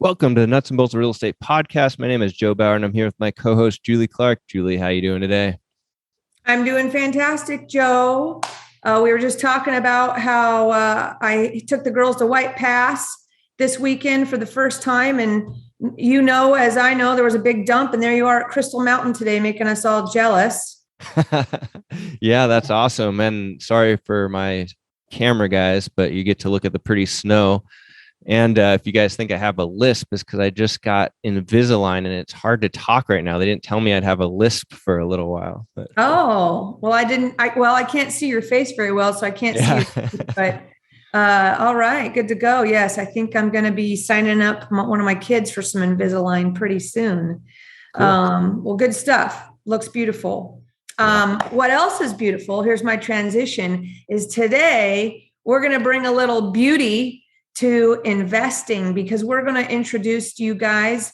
Welcome to the Nuts and Bolts of Real Estate podcast. My name is Joe Bauer, and I'm here with my co-host, Julie Clark. Julie, how you doing today? I'm doing fantastic, Joe. We were just talking about how I took the girls to White Pass this weekend for the first time. And as I know, there was a big dump, and there you are at Crystal Mountain today, making us all jealous. Yeah, that's awesome. And sorry for my camera guys, but you get to look at the pretty snow. And if you guys think I have a lisp, it's because I just got Invisalign and it's hard to talk right now. They didn't tell me I'd have a lisp for a little while. But, oh, well, I can't see your face very well, so I can't see your face, but all right, good to go. Yes, I think I'm going to be signing up one of my kids for some Invisalign pretty soon. Cool. Well, good stuff. Looks beautiful. What else is beautiful? Here's my transition is today we're going to bring a little beauty to investing, because we're going to introduce you guys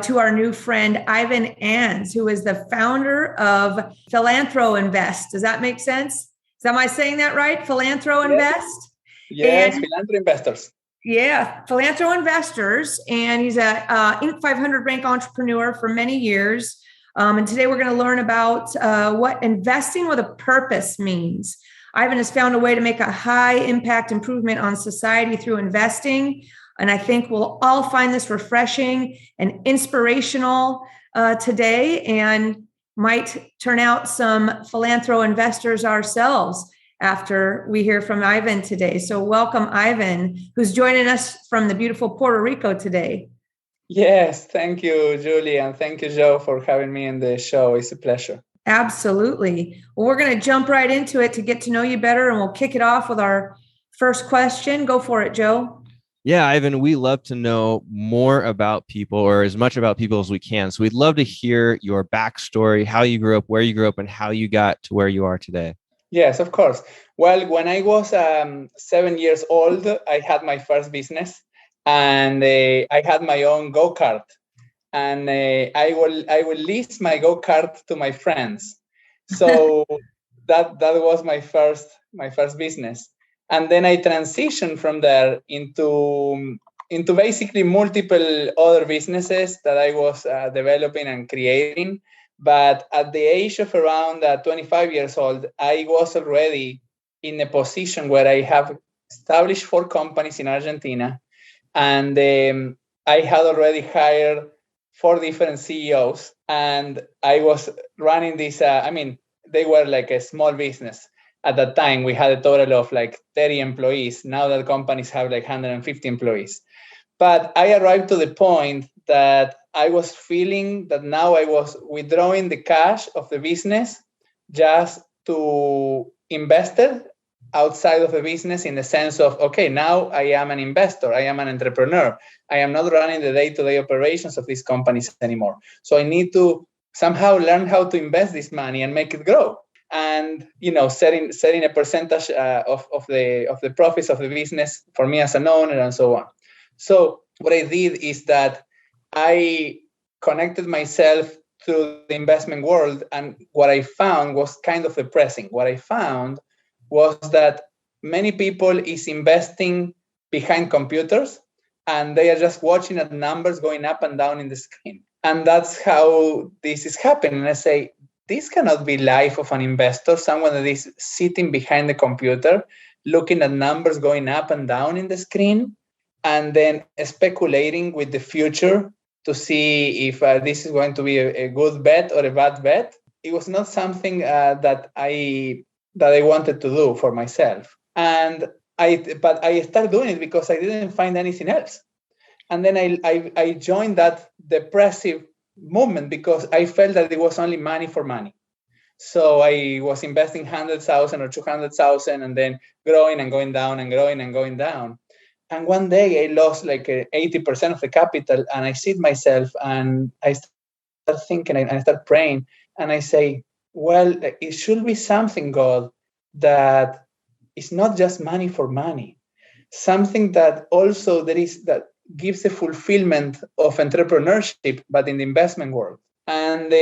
to our new friend, Ivan Ans, who is the founder of Philanthro Invest. Does that make sense? Am I saying that right? Philanthro Invest? Yes, PhilanthroInvestors. Yeah, Philanthro Investors. And he's a Inc. 500 rank entrepreneur for many years. And today we're going to learn about what investing with a purpose means. Ivan has found a way to make a high impact improvement on society through investing. And I think we'll all find this refreshing and inspirational today, and might turn out some Philanthro investors ourselves after we hear from Ivan today. So welcome, Ivan, who's joining us from the beautiful Puerto Rico today. Yes, thank you, Julie, and thank you, Joe, for having me in the show. It's a pleasure. Absolutely. Well, we're going to jump right into it to get to know you better, and we'll kick it off with our first question. Go for it, Joe. Yeah, Ivan, we love to know more about people, or as much about people as we can. So we'd love to hear your backstory, how you grew up, where you grew up, and how you got to where you are today. Yes, of course. Well, when I was 7 years old, I had my first business, and I had my own go-kart. And I will lease my go-kart to my friends. So that was my first business. And then I transitioned from there into basically multiple other businesses that I was developing and creating. But at the age of around 25 years old, I was already in a position where I have established 4 companies in Argentina. And I had already hired 4 different CEOs, and I was running this. They were like a small business at that time. We had a total of like 30 employees. Now that companies have like 150 employees. But I arrived to the point that I was feeling that now I was withdrawing the cash of the business just to invest it outside of the business, in the sense of, okay, now I am an investor, I am an entrepreneur. I am not running the day-to-day operations of these companies anymore. So I need to somehow learn how to invest this money and make it grow. And setting a percentage of the profits of the business for me as an owner, and so on. So what I did is that I connected myself to the investment world, and what I found was kind of depressing. What I found was that many people is investing behind computers, and they are just watching at numbers going up and down in the screen. And that's how this is happening. And I say, this cannot be life of an investor, someone that is sitting behind the computer, looking at numbers going up and down in the screen, and then speculating with the future to see if this is going to be a good bet or a bad bet. It was not something that I wanted to do for myself. But I started doing it because I didn't find anything else. And then I joined that depressive movement because I felt that it was only money for money. So I was investing 100,000 or 200,000 and then growing and going down and growing and going down. And one day I lost like 80% of the capital, and I sit myself and I start thinking and I start praying, and I say, well, it should be something, God, that is not just money for money, something that also that gives a fulfillment of entrepreneurship, but in the investment world. And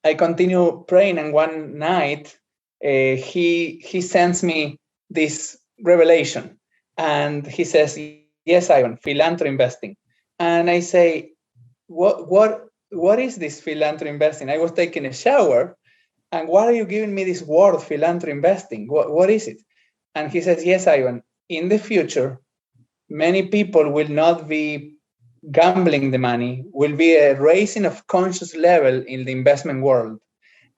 I continue praying, and one night he sends me this revelation, and he says, yes, Ivan, Philanthro Investing. And I say, what is this Philanthro Investing? I was taking a shower, and why are you giving me this word, Philanthro Investing? What is it? And he says, yes, Ivan, in the future, many people will not be gambling the money, will be a raising of conscious level in the investment world.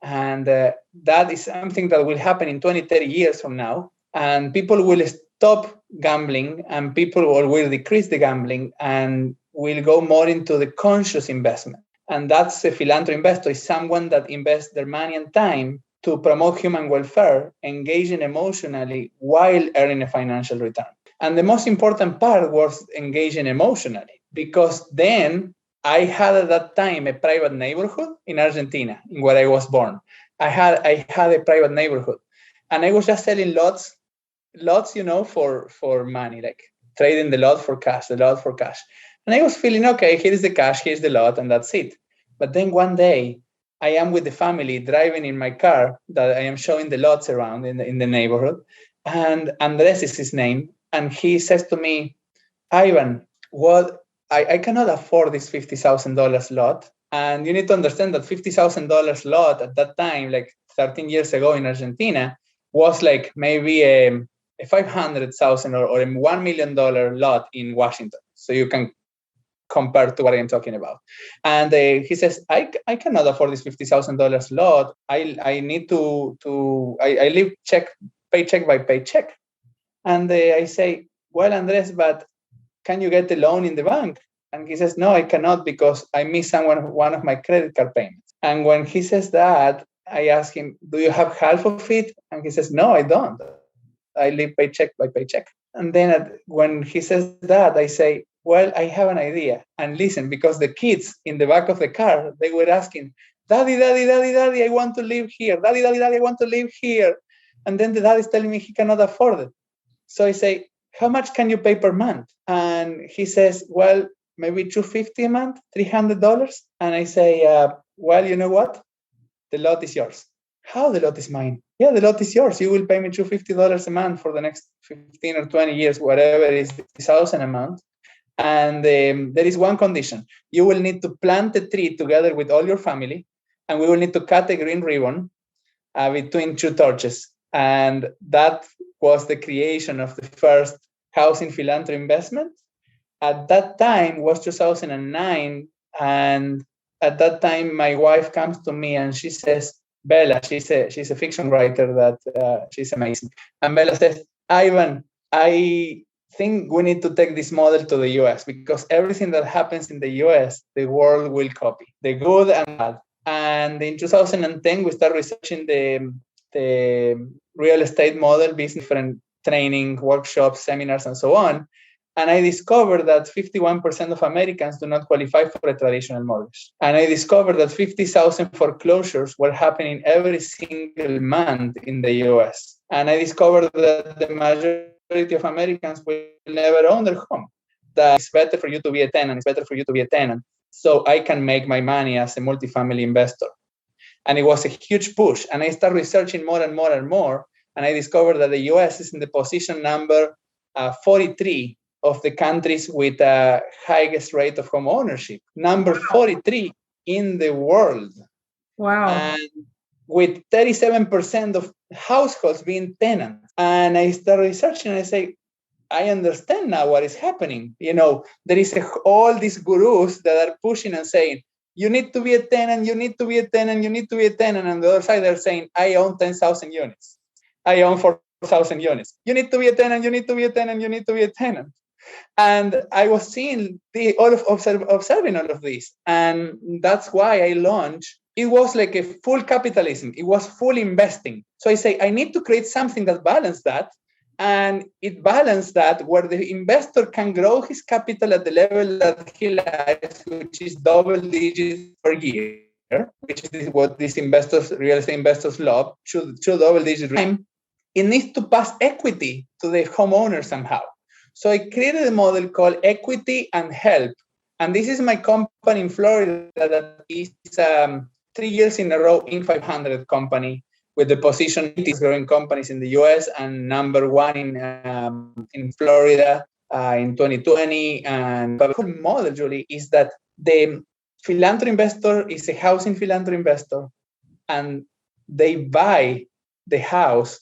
And that is something that will happen in 20, 30 years from now. And people will stop gambling, and people will decrease the gambling and will go more into the conscious investment. And that's a philanthro investor, is someone that invests their money and time to promote human welfare, engaging emotionally while earning a financial return. And the most important part was engaging emotionally, because then I had at that time a private neighborhood in Argentina, in where I was born. I had a private neighborhood, and I was just selling lots, for money, like trading the lot for cash. And I was feeling, okay, here's the cash, here's the lot, and that's it. But then one day, I am with the family driving in my car that I am showing the lots around in the neighborhood, and Andres is his name, and he says to me, Ivan, I cannot afford this $50,000 lot. And you need to understand that $50,000 lot at that time, like 13 years ago in Argentina, was like maybe a $500,000 or a $1 million lot in Washington. So you can compare to what I'm talking about. And he says, I cannot afford this $50,000 lot. I need I live paycheck by paycheck. And I say, well, Andres, but can you get a loan in the bank? And he says, no, I cannot, because I missed one of my credit card payments. And when he says that, I ask him, do you have half of it? And he says, no, I don't. I live paycheck by paycheck. And then when he says that, I say, well, I have an idea. And listen, because the kids in the back of the car, they were asking, Daddy, I want to live here. Daddy, I want to live here. And then the dad is telling me he cannot afford it. So I say, how much can you pay per month? And he says, well, maybe $250 a month, $300. And I say, well, you know what? The lot is yours. How the lot is mine? Yeah, the lot is yours. You will pay me $250 a month for the next 15 or 20 years, whatever is the 1,000 amount. And there is one condition. You will need to plant a tree together with all your family, and we will need to cut a green ribbon between two torches. And that was the creation of the first housing philanthropy investment. At that time was 2009. And at that time, my wife comes to me and she says, Bella, she's a fiction writer that she's amazing. And Bella says, Ivan, I think we need to take this model to the US, because everything that happens in the US, the world will copy, the good and bad. And in 2010, we started researching the real estate model, business, different training, workshops, seminars, and so on. And I discovered that 51% of Americans do not qualify for a traditional mortgage. And I discovered that 50,000 foreclosures were happening every single month in the US. And I discovered that the majority of Americans will never own their home. That it's better for you to be a tenant. It's better for you to be a tenant, so I can make my money as a multifamily investor. And it was a huge push. And I started researching more and more and more. And I discovered that the US is in the position number 43 of the countries with the highest rate of home ownership. Number 43 in the world. Wow. And with 37% of households being tenants. And I started researching and I say, I understand now what is happening. You know, there is all these gurus that are pushing and saying, you need to be a tenant, you need to be a tenant, you need to be a tenant. And on the other side, they're saying, I own 10,000 units. I own 4,000 units. You need to be a tenant, you need to be a tenant, you need to be a tenant. And I was seeing observing all of this. And that's why I launched. It was like a full capitalism. It was full investing. So I say, I need to create something that balances that. And it balanced that where the investor can grow his capital at the level that he likes, which is double digits per year, which is what these investors, real estate investors love, should double digit time. It needs to pass equity to the homeowner somehow. So I created a model called Equity and Help. And this is my company in Florida that is 3 years in a row in 500 company, with the position is growing companies in the US and number one in Florida in 2020. And the whole model, Julie, is that the Philanthro investor is a housing Philanthro investor, and they buy the house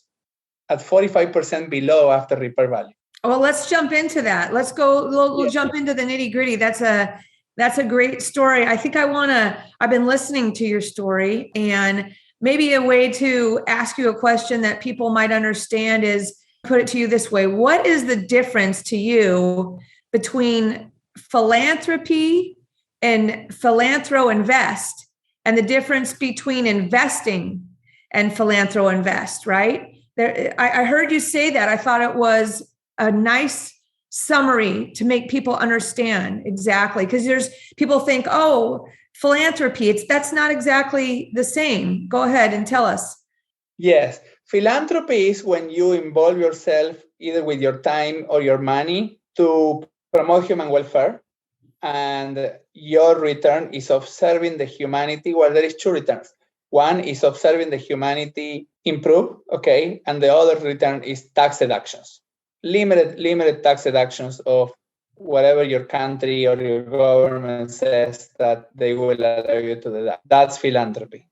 at 45% below after repair value. Well, let's jump into that. Let's go. We'll jump into the nitty gritty. That's a great story. I think I've been listening to your story, and maybe a way to ask you a question that people might understand is, put it to you this way. What is the difference to you between philanthropy and Philanthro Invest, and the difference between investing and Philanthro Invest, right? I heard you say that. I thought it was a nice summary to make people understand exactly, because there's people think, oh, philanthropy, that's not exactly the same. Go ahead and tell us. Yes. Philanthropy is when you involve yourself either with your time or your money to promote human welfare, and your return is observing the humanity. Well, there is two returns. One is observing the humanity improve, okay, and the other return is tax deductions, limited tax deductions of whatever your country or your government says that they will allow you to do. That's philanthropy.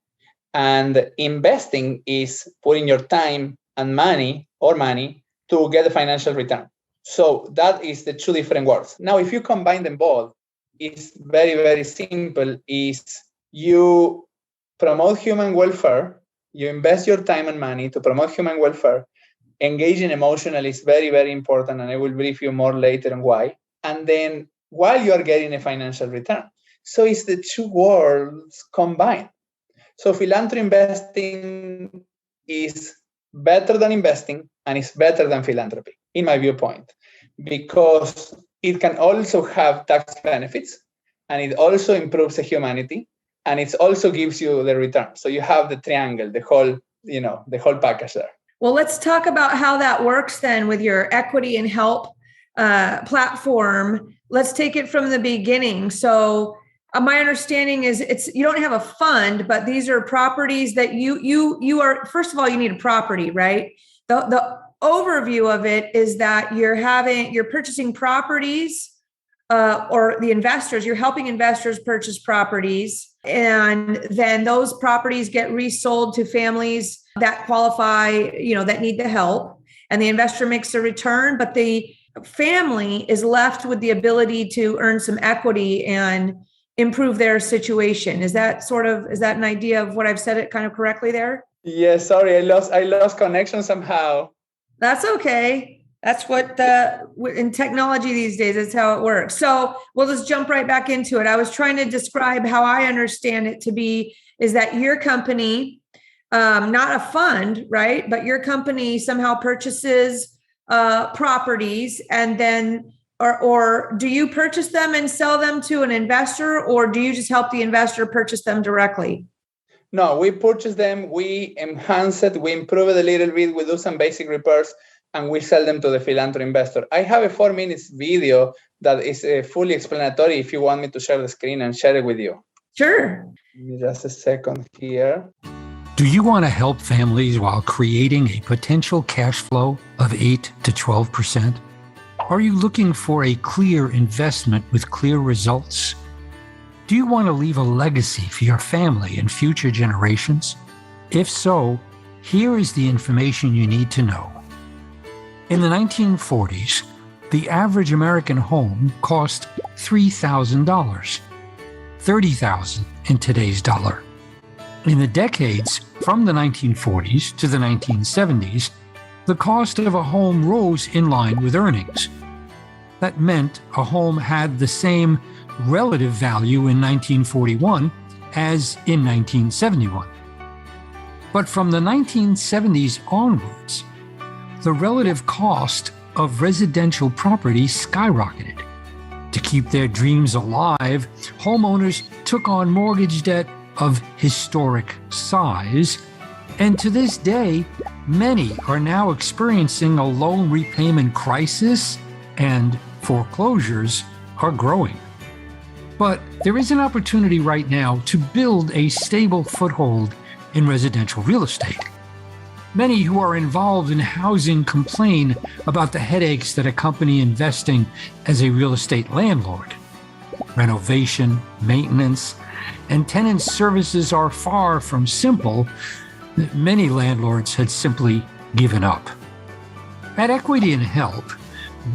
And investing is putting your time and money to get a financial return. So that is the two different words. Now, if you combine them both, it's very, very simple. Is you promote human welfare, you invest your time and money to promote human welfare. Engaging emotionally is very, very important, and I will brief you more later on why. And then while you are getting a financial return. So it's the two worlds combined. So Philanthro Investing is better than investing, and it's better than philanthropy, in my viewpoint, because it can also have tax benefits, and it also improves the humanity, and it also gives you the return. So you have the triangle, the whole package there. Well, let's talk about how that works then with your equity and help platform. Let's take it from the beginning. So my understanding is you don't have a fund, but these are properties that you are, first of all, you need a property, right? The overview of it is that you're purchasing properties, or the investors, you're helping investors purchase properties, and then those properties get resold to families that qualify, that need the help, and the investor makes a return, but the family is left with the ability to earn some equity and improve their situation. Is that an idea of what I've said it kind of correctly there? Yes, sorry, I lost connection somehow. That's okay. That's what in technology these days, that's how it works. So we'll just jump right back into it. I was trying to describe how I understand it to be, is that your company, not a fund, right? But your company somehow purchases properties, and then, or do you purchase them and sell them to an investor, or do you just help the investor purchase them directly? No, we purchase them, we enhance it, we improve it a little bit, we do some basic repairs, and we sell them to the Philanthro investor. I have a 4-minute video that is fully explanatory if you want me to share the screen and share it with you. Sure. Give me just a second here. Do you want to help families while creating a potential cash flow of 8 to 12%? Are you looking for a clear investment with clear results? Do you want to leave a legacy for your family and future generations? If so, here is the information you need to know. In the 1940s, the average American home cost $3,000, $30,000 in today's dollar. In the decades from the 1940s to the 1970s, the cost of a home rose in line with earnings. That meant a home had the same relative value in 1941 as in 1971. But from the 1970s onwards, the relative cost of residential property skyrocketed. To keep their dreams alive, homeowners took on mortgage debt of historic size, and to this day, many are now experiencing a loan repayment crisis, and foreclosures are growing. But there is an opportunity right now to build a stable foothold in residential real estate. Many who are involved in housing complain about the headaches that accompany investing as a real estate landlord. Renovation, maintenance, and tenant services are far from simple. Many landlords had simply given up. At Equity and Help,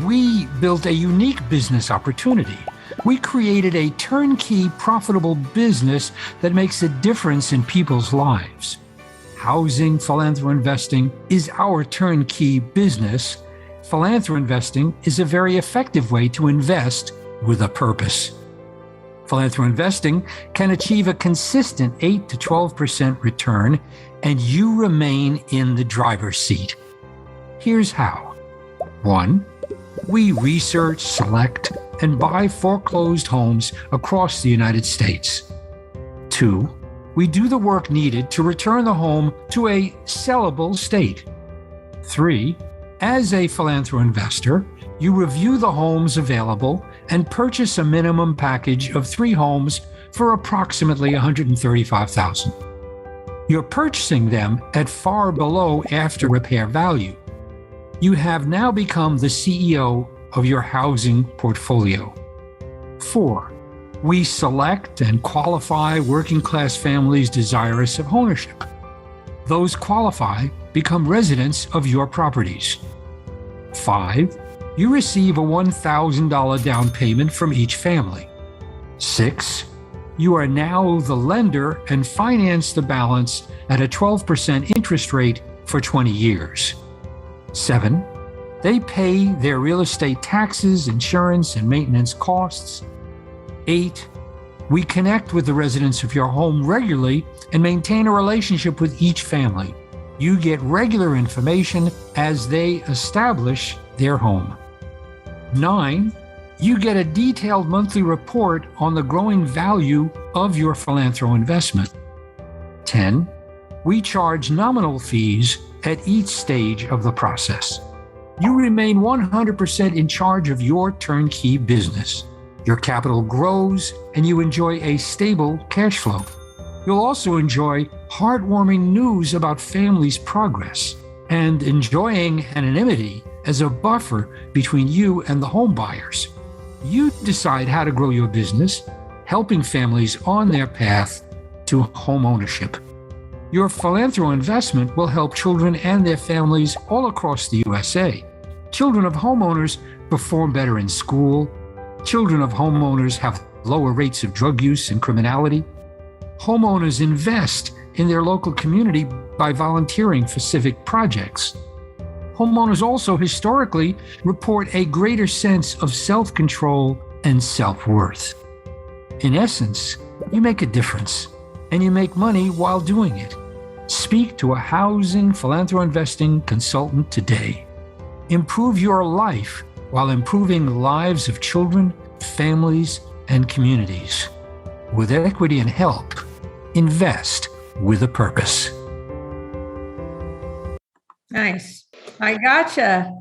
we built a unique business opportunity. We created a turnkey, profitable business that makes a difference in people's lives. Housing Philanthro Investing is our turnkey business. Philanthro Investing is a very effective way to invest with a purpose. Philanthro Investing can achieve a consistent 8 to 12% return, and you remain in the driver's seat. Here's how. 1. We research, select, and buy foreclosed homes across the United States. 2. We do the work needed to return the home to a sellable state. 3. As a Philanthro investor, you review the homes available and purchase a minimum package of 3 homes for approximately $135,000. You're purchasing them at far below after repair value. You have now become the CEO of your housing portfolio. 4. We select and qualify working-class families desirous of ownership. Those qualify become residents of your properties. 5. You receive a $1,000 down payment from each family. 6. You are now the lender and finance the balance at a 12% interest rate for 20 years. 7. They pay their real estate taxes, insurance, and maintenance costs. 8. We connect with the residents of your home regularly and maintain a relationship with each family. You get regular information as they establish their home. 9. You get a detailed monthly report on the growing value of your Philanthro investment. 10. We charge nominal fees at each stage of the process. You remain 100% in charge of your turnkey business. Your capital grows and you enjoy a stable cash flow. You'll also enjoy heartwarming news about families' progress and enjoying anonymity as a buffer between you and the home buyers. You decide how to grow your business, helping families on their path to home ownership. Your Philanthro investment will help children and their families all across the USA. Children of homeowners perform better in school. Children of homeowners have lower rates of drug use and criminality. Homeowners invest in their local community by volunteering for civic projects. Homeowners also historically report a greater sense of self-control and self-worth. In essence, you make a difference, and you make money while doing it. Speak to a housing Philanthro investing consultant today. Improve your life while improving the lives of children, families, and communities. With Equity and Help, invest with a purpose. Nice. I gotcha.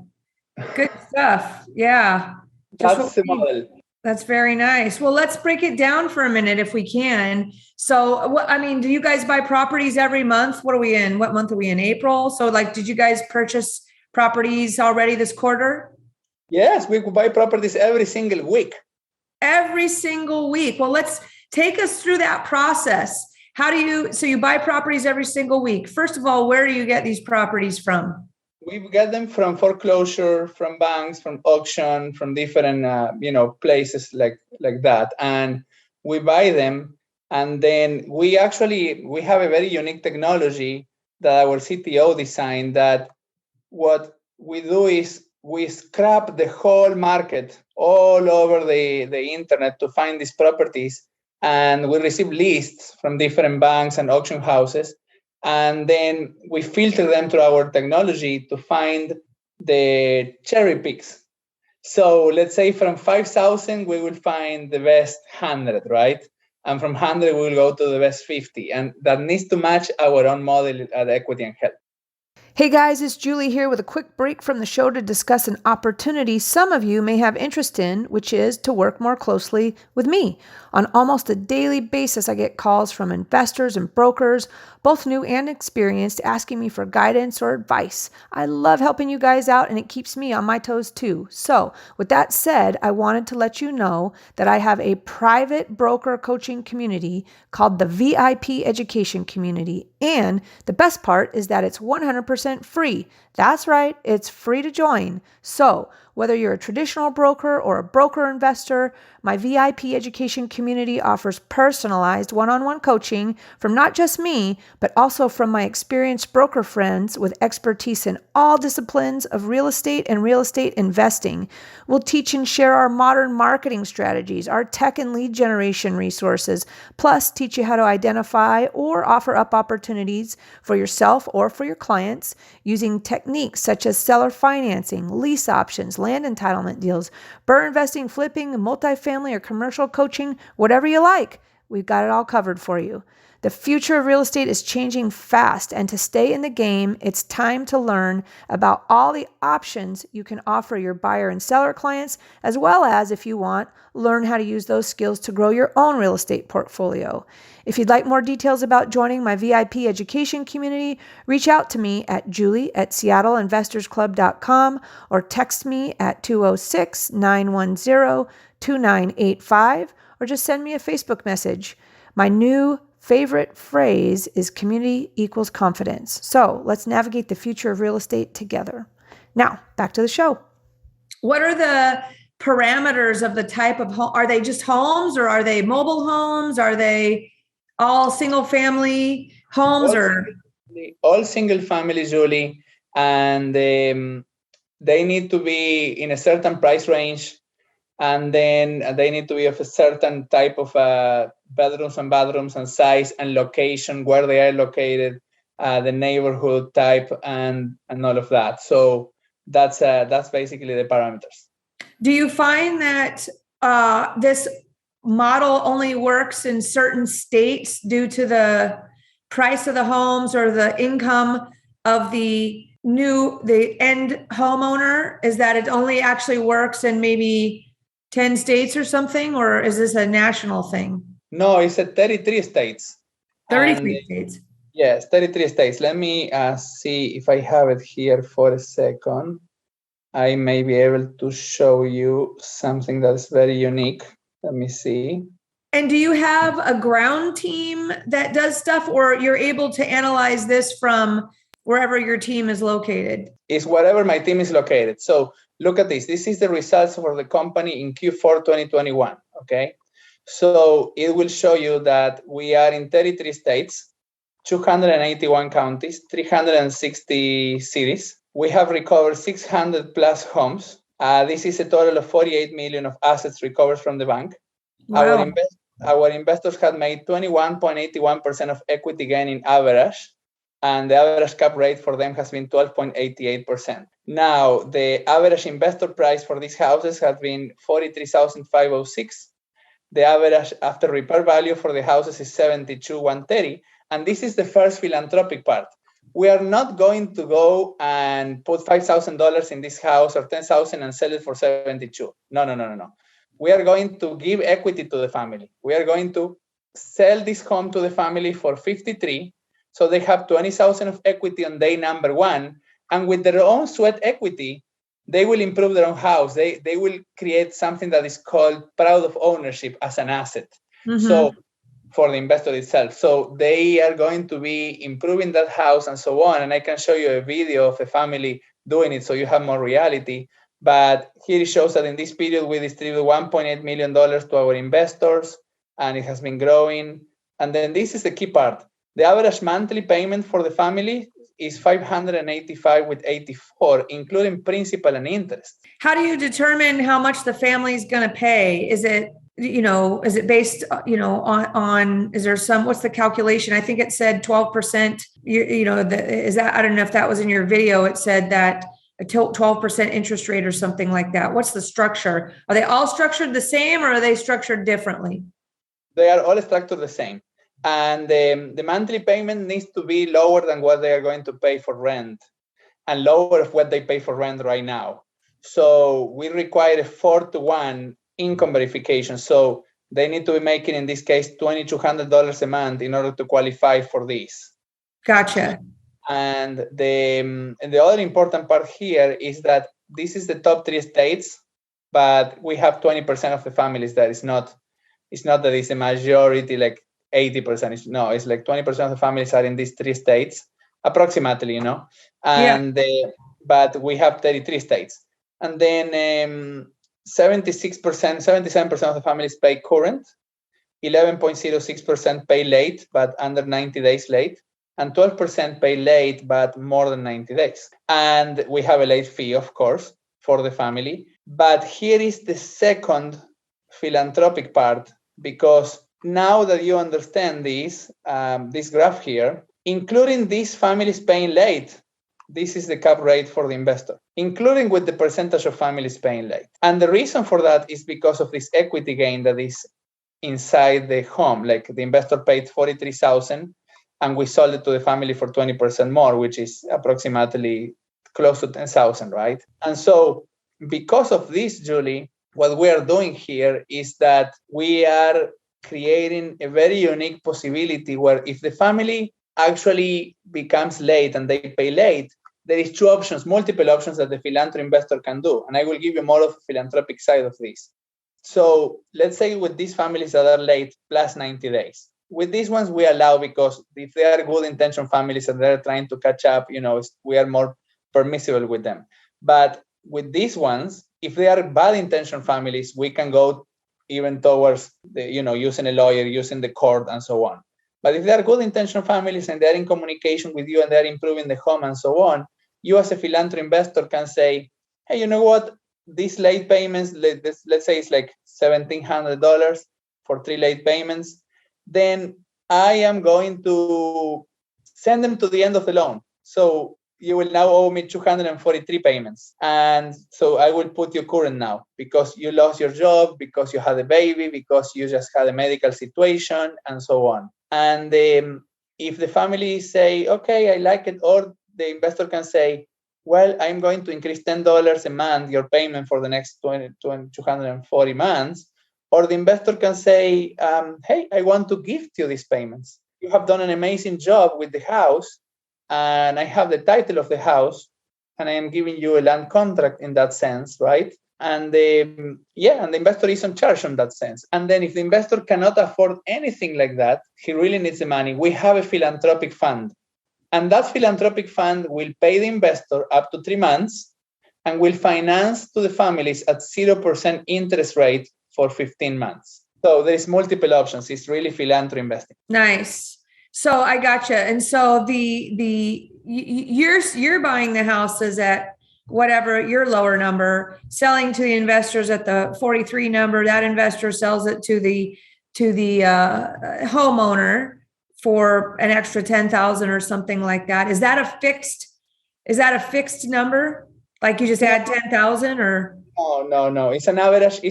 Good stuff. Yeah. That's the model. That's very nice. Well, let's break it down for a minute if we can. So, do you guys buy properties every month? What are we in? What month are we in? April? So did you guys purchase properties already this quarter? Yes, we could buy properties every single week. Every single week. Well, let's take us through that process. So you buy properties every single week. First of all, where do you get these properties from? We get them from foreclosure, from banks, from auction, from different, places like that. And we buy them. And then we have a very unique technology that our CTO designed, that what we do is we scrap the whole market all over the internet to find these properties. And we receive lists from different banks and auction houses. And then we filter them through our technology to find the cherry picks. So let's say from 5,000, we will find the best 100, right? And from 100, we will go to the best 50. And that needs to match our own model at Equity and Help. Hey guys, it's Julie here with a quick break from the show to discuss an opportunity some of you may have interest in, which is to work more closely with me. On almost a daily basis, I get calls from investors and brokers, both new and experienced, asking me for guidance or advice. I love helping you guys out, and it keeps me on my toes too. So, with that said, I wanted to let you know that I have a private broker coaching community called the VIP Education Community. And the best part is that it's 100% free. That's right, it's free to join. So, whether you're a traditional broker or a broker investor, my VIP education community offers personalized one-on-one coaching from not just me, but also from my experienced broker friends with expertise in all disciplines of real estate and real estate investing. We'll teach and share our modern marketing strategies, our tech and lead generation resources, plus teach you how to identify or offer up opportunities for yourself or for your clients using techniques such as seller financing, lease options, land entitlement deals, BRRRR investing, flipping, multifamily or commercial coaching, whatever you like. We've got it all covered for you. The future of real estate is changing fast, and to stay in the game, it's time to learn about all the options you can offer your buyer and seller clients, as well as, if you want, learn how to use those skills to grow your own real estate portfolio. If you'd like more details about joining my VIP education community, reach out to me at julie@seattleinvestorsclub.com or text me at 206-910-2985 or just send me a Facebook message. My new favorite phrase is community equals confidence. So let's navigate the future of real estate together. Now, back to the show. What are the parameters of the type of home? Are they just homes, or are they mobile homes? Are they all single family homes? All single family, Julie, and they need to be in a certain price range, and then they need to be of a certain type of bedrooms and size and location, where they are located, the neighborhood type, and all of that. So that's basically the parameters. Do you find that this model only works in certain states due to the price of the homes or the income of the end homeowner? Is that it only actually works in maybe 10 states or something, or is this a national thing? No, it's at 33 states. 33 states. Yes, 33 states. Let me see if I have it here for a second. I may be able to show you something that's very unique. Let me see. And do you have a ground team that does stuff, or you're able to analyze this from wherever your team is located? It's wherever my team is located. So look at this. This is the results for the company in Q4 2021, okay? So it will show you that we are in 33 states, 281 counties, 360 cities. We have recovered 600 plus homes. This is a total of 48 million of assets recovered from the bank. Wow. Our investors had made 21.81% of equity gain in average, and the average cap rate for them has been 12.88%. Now, the average investor price for these houses has been $43,506. The average after repair value for the houses is $72,130. And this is the first philanthropic part. We are not going to go and put $5,000 in this house or $10,000 and sell it for $72. No. We are going to give equity to the family. We are going to sell this home to the family for $53,000. So they have $20,000 of equity on day number one. And with their own sweat equity, they will improve their own house. They will create something that is called proud of ownership as an asset. Mm-hmm. So for the investor itself. So they are going to be improving that house and so on. And I can show you a video of a family doing it so you have more reality. But here it shows that in this period, we distributed $1.8 million to our investors, and it has been growing. And then this is the key part. The average monthly payment for the family is $585.84, including principal and interest. How do you determine how much the family is going to pay? Is it based, on, is there some, what's the calculation? I think it said 12%, is that, I don't know if that was in your video. It said that a 12% interest rate or something like that. What's the structure? Are they all structured the same, or are they structured differently? They are all structured the same. And the monthly payment needs to be lower than what they are going to pay for rent. and lower of what they pay for rent right now. So we require a 4-to-1 income verification. So they need to be making, in this case, $2,200 a month in order to qualify for this. Gotcha. And the other important part here is that this is the top 3 states, but we have 20% of the families that it's not that it's a majority, like 80%. It's like 20% of the families are in these 3 states, approximately, and but we have 33 states. And then 77% of the families pay current, 11.06% pay late, but under 90 days late, and 12% pay late, but more than 90 days. And we have a late fee, of course, for the family. But here is the second philanthropic part, because now that you understand this graph here, including these families paying late, this is the cap rate for the investor, including with the percentage of families paying late. And the reason for that is because of this equity gain that is inside the home. Like the investor paid $43,000 and we sold it to the family for 20% more, which is approximately close to $10,000, right? And so because of this, Julie, what we are doing here is that we are creating a very unique possibility where if the family actually becomes late and they pay late, there is 2 options, multiple options that the Philanthro investor can do. And I will give you more of the philanthropic side of this. So let's say with these families that are late plus 90 days, with these ones we allow, because if they are good intention families and they're trying to catch up, we are more permissible with them. But with these ones, if they are bad intention families, we can go even towards using a lawyer, using the court, and so on. But if they are good intention families and they're in communication with you and they're improving the home and so on, you as a Philanthro investor can say, hey, you know what? These late payments, let's say it's like $1,700 for 3 late payments, then I am going to send them to the end of the loan. So you will now owe me 243 payments. And so I will put you current now because you lost your job, because you had a baby, because you just had a medical situation, and so on. And if the family say, okay, I like it, or the investor can say, well, I'm going to increase $10 a month, your payment for the next 240 months. Or the investor can say, hey, I want to gift you these payments. You have done an amazing job with the house, and I have the title of the house, and I am giving you a land contract in that sense, right? And and the investor is in charge in that sense. And then if the investor cannot afford anything like that, he really needs the money, we have a philanthropic fund. And that philanthropic fund will pay the investor up to 3 months and will finance to the families at 0% interest rate for 15 months. So there's multiple options. It's really Philanthro Investing. Nice. So I gotcha. And so you're buying the houses at whatever your lower number, selling to the investors at the 43 number. That investor sells it to the homeowner for an extra 10,000 or something like that. Is that a fixed number? Like you just add 10,000 or? No. It's an average.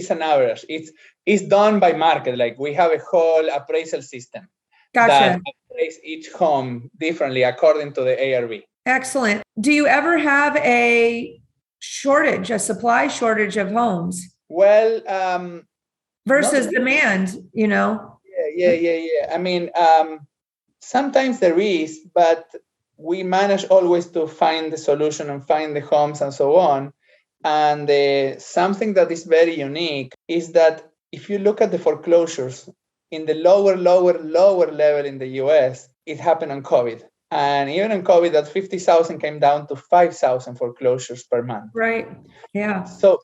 It's done by market. Like we have a whole appraisal system. Gotcha. That appraise each home differently according to the ARV. Excellent. Do you ever have a supply shortage of homes? Well, versus demand, Yeah. I mean, sometimes there is, but we manage always to find the solution and find the homes and so on. And something that is very unique is that if you look at the foreclosures in the lower level in the US, it happened on COVID. And even in COVID, that 50,000 came down to 5,000 foreclosures per month. Right. Yeah. So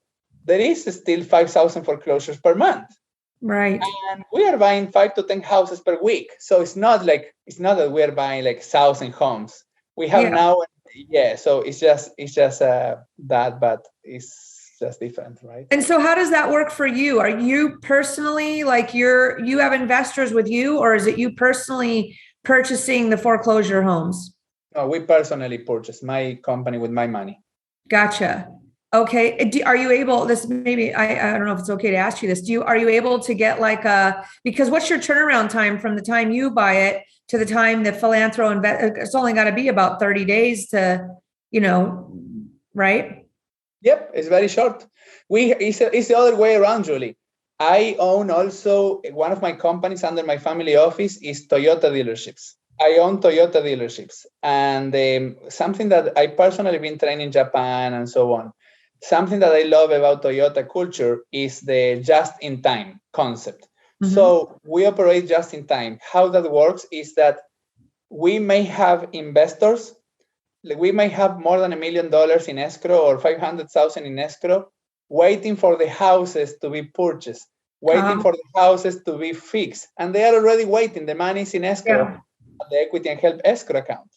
there is still 5,000 foreclosures per month. Right. And we are buying 5 to 10 houses per week. So it's not that we're buying like 1,000 homes. We have now, so it's just that, but it's just different, right? And so how does that work for you? Are you personally, like you have investors with you, or is it you personally purchasing the foreclosure homes? No, we personally purchase, my company with my money. Gotcha. Okay. Are you able, this maybe, I don't know if it's okay to ask you this. Are you able to get because what's your turnaround time from the time you buy it to the time the Philanthro it's only got to be about 30 days to, right? Yep, it's very short. It's the other way around, Julie. I own also one of my companies under my family office is Toyota dealerships. I own Toyota dealerships, and something that I personally been trained in Japan and so on. Something that I love about Toyota culture is the just-in-time concept. Mm-hmm. So we operate just in time. How that works is that we may have investors. We may have more than $1 million in escrow or 500,000 in escrow, waiting for the houses to be purchased, waiting for the houses to be fixed, and they are already waiting. The money is in escrow, the Equity and Help escrow account.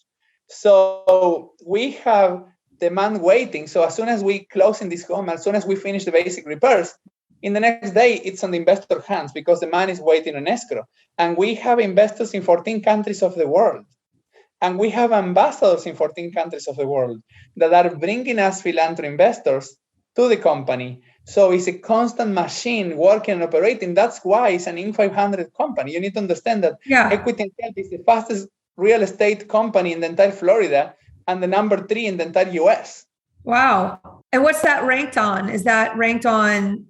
So we have demand waiting. So as soon as we close in this home, as soon as we finish the basic repairs, in the next day, it's on the investor hands because the money is waiting on escrow. And we have investors in 14 countries of the world. And we have ambassadors in 14 countries of the world that are bringing us Philanthro investors to the company. So it's a constant machine working and operating. That's why it's an Inc. 500 company. You need to understand that Equity and Help is the fastest real estate company in the entire Florida and the number 3 in the entire US. Wow. And what's that ranked on? Is that ranked on,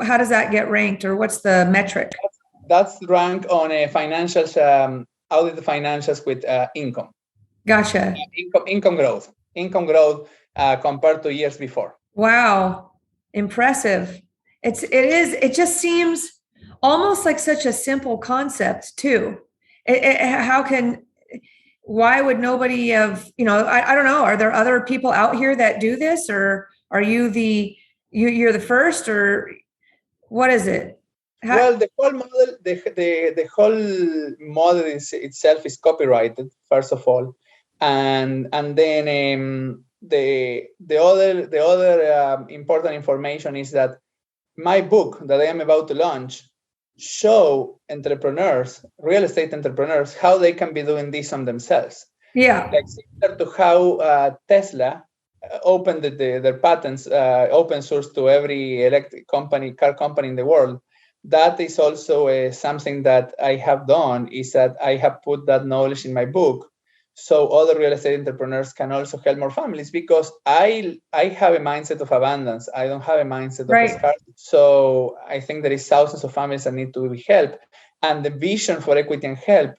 how does that get ranked, or what's the metric? That's ranked on financials, audit the financials with income. Gotcha. Income growth compared to years before. Wow. Impressive. It just seems almost like such a simple concept too. Why would nobody have, I don't know. Are there other people out here that do this, or are you're the first, or what is it? Well, the whole model, the whole model itself is copyrighted, first of all, and then the other important information is that my book that I am about to launch show entrepreneurs, real estate entrepreneurs, how they can be doing this on themselves. Yeah, like similar to how Tesla opened their patents open source to every electric company, car company in the world. That is also something that I have done, is that I have put that knowledge in my book so other real estate entrepreneurs can also help more families, because I have a mindset of abundance. I don't have a mindset of scarcity. So I think there is thousands of families that need to be helped. And the vision for Equity and Help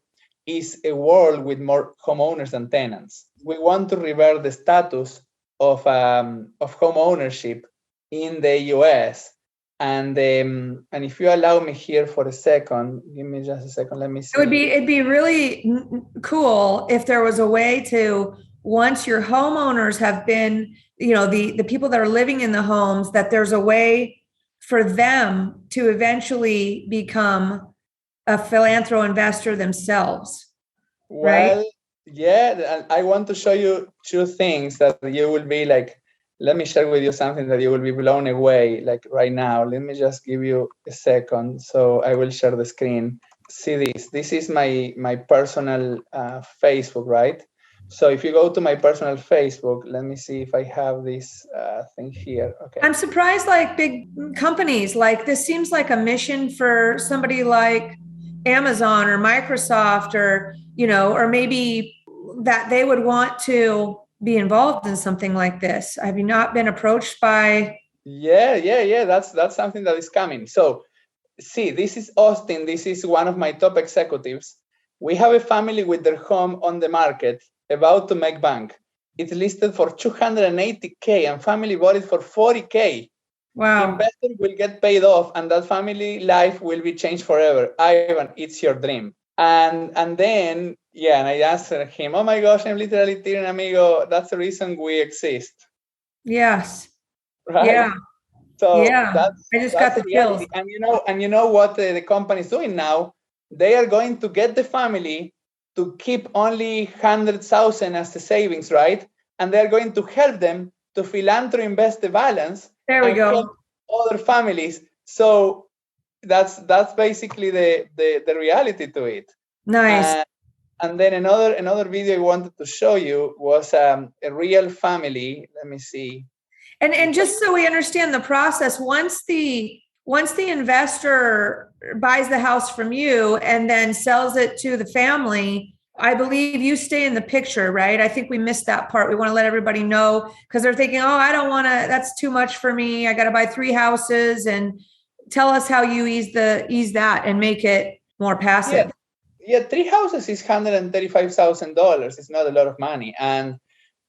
is a world with more homeowners than tenants. We want to revert the status of home ownership in the US. And if you allow me here for a second, give me just a second. Let me see. It'd be really cool if there was a way to, once your homeowners have been, the people that are living in the homes, that there's a way for them to eventually become a Philanthro investor themselves. Well, right? Yeah, and I want to show you two things that you will be like, let me share with you something that you will be blown away, like right now. Let me just give you a second. So I will share the screen. See this. This is my personal Facebook, right? So if you go to my personal Facebook, let me see if I have this thing here. Okay. I'm surprised, like big companies, like this seems like a mission for somebody like Amazon or Microsoft, or, or maybe that they would want to be involved in something like this. Have you not been approached by? Yeah. That's something that is coming. So see, this is Austin. This is one of my top executives. We have a family with their home on the market, about to make bank. It's listed for $280K and family bought it for $40K. Wow. Investor will get paid off and that family life will be changed forever. Ivan, it's your dream. And then, and I answered him, oh my gosh, I'm literally tearing amigo. That's the reason we exist. Yes. Right? Yeah. So I just got the chills. And you know what the company is doing now? They are going to get the family to keep only 100,000 as the savings, right? And they're going to help them to Philanthro invest the balance. There we go. Help other families. So that's basically the reality to it. Nice. And then another video I wanted to show you was a real family. Let me see. And just so we understand the process, once the investor buys the house from you and then sells it to the family, I believe you stay in the picture, right? I think we missed that part. We want to let everybody know because they're thinking, oh, I don't want to, that's too much for me. I got to buy 3 houses. And tell us how you ease that and make it more passive. Yeah, 3 houses is $135,000. It's not a lot of money. And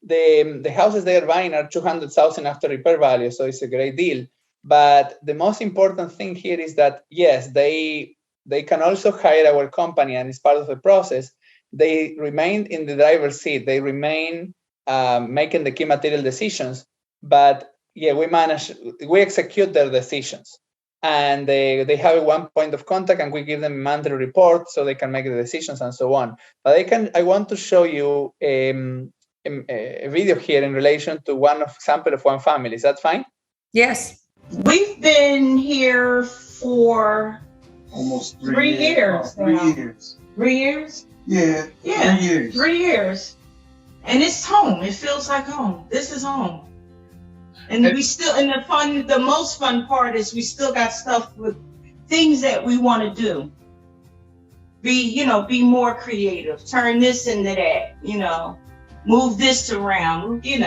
the houses they are buying are $200,000 after repair value. So it's a great deal. But the most important thing here is that, yes, they can also hire our company, and it's part of the process. They remain in the driver's seat. They remain making the key material decisions. But yeah, we execute their decisions. And they have one point of contact, and we give them a monthly report so they can make the decisions and so on. But I want to show you a video here in relation to one example of one family. Is that fine? Yes. We've been here for almost 3 years now. 3 years. 3 years? Yeah. 3 years. 3 years. And it's home. It feels like home. This is home. And we still, and the most fun part is we still got stuff with things that we want to do. Be more creative. Turn this into that, move this around, We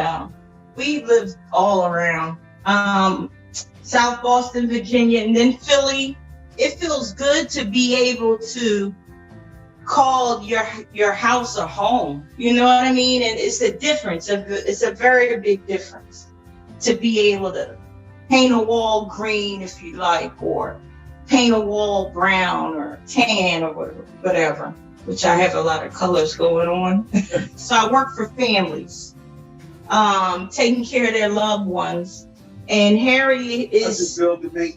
live all around. South Boston, Virginia, and then Philly. It feels good to be able to call your house a home. You know what I mean? And it's a difference. It's a very big difference to be able to paint a wall green if you like, or paint a wall brown or tan or whatever, which I have a lot of colors going on. So I work for families, taking care of their loved ones. And Harry is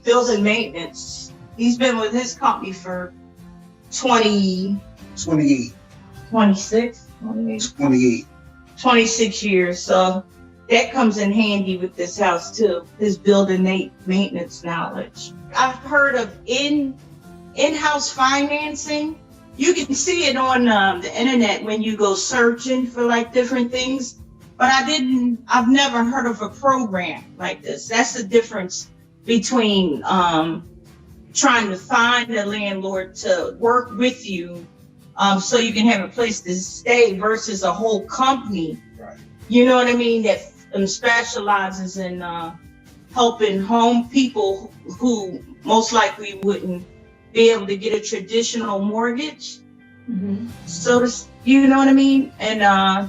building maintenance. He's been with his company for 26 years. So that comes in handy with this house too, his building maintenance knowledge. I've heard of in-house financing. You can see it on the internet when you go searching for like different things. But I've never heard of a program like this. That's the difference between trying to find a landlord to work with you so you can have a place to stay versus a whole company. Right. You know what I mean? That specializes in helping home people who most likely wouldn't be able to get a traditional mortgage. Mm-hmm. So you know what I mean? And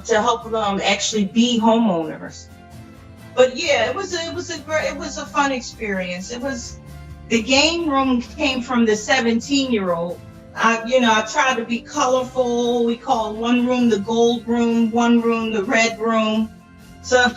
to help them actually be homeowners. But yeah, it was a fun experience. The game room came from the 17-year-old. I tried to be colorful. We called one room the gold room, one room the red room. So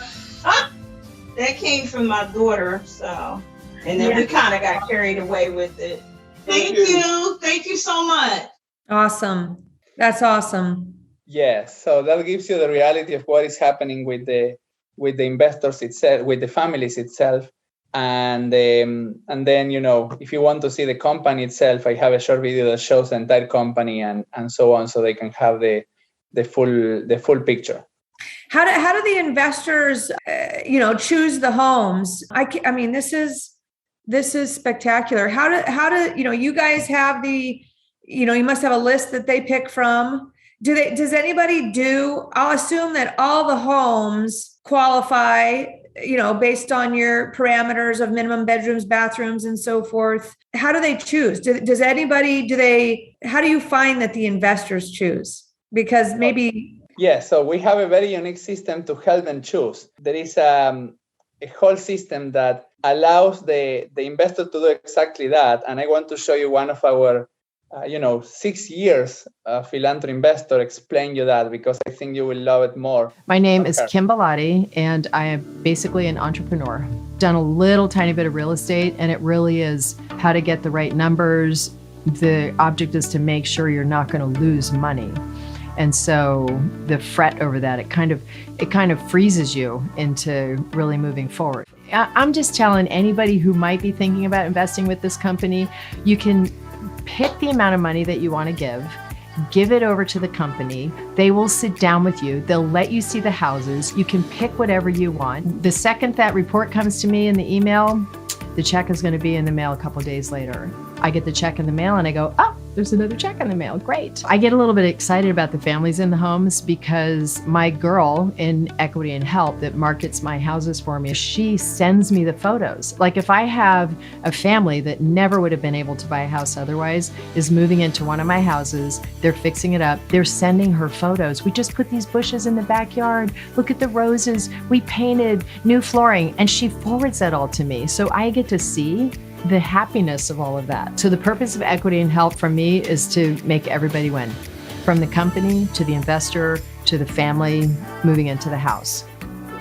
that came from my daughter. So, and then we kind of got carried away with it. Thank you so much. Awesome. That's awesome. Yes. So that gives you the reality of what is happening with the investors itself, with the families itself. And then, if you want to see the company itself, I have a short video that shows the entire company and so on, so they can have the full picture. How do the investors, choose the homes? I mean, this is spectacular. How do you guys have you must have a list that they pick from. Does anybody I'll assume that all the homes qualify, based on your parameters of minimum bedrooms, bathrooms, and so forth. How do they choose? How do you find that the investors choose? Because maybe... Yeah, so we have a very unique system to help them choose. There is a whole system that allows the investor to do exactly that. And I want to show you one of our 6 years Philanthro Investor explain you that, because I think you will love it more. My name is Kim Bellotti, and I am basically an entrepreneur. Done a little tiny bit of real estate, and it really is how to get the right numbers. The object is to make sure you're not going to lose money. And so the fret over that, it kind of freezes you into really moving forward. I'm just telling anybody who might be thinking about investing with this company, you can pick the amount of money that you want to give it over to the company. They will sit down with you. They'll let you see the houses. You can pick whatever you want. The second that report comes to me in the email, the check is going to be in the mail a couple of days later. I get the check in the mail and I go, oh, there's another check in the mail. Great. I get a little bit excited about the families in the homes because my girl in Equity and Help that markets my houses for me, she sends me the photos. Like if I have a family that never would have been able to buy a house otherwise is moving into one of my houses, they're fixing it up, they're sending her photos. We just put these bushes in the backyard. Look at the roses. We painted new flooring, and she forwards that all to me. So I get to see the happiness of all of that. So the purpose of Equity and Help for me is to make everybody win, from the company to the investor to the family moving into the house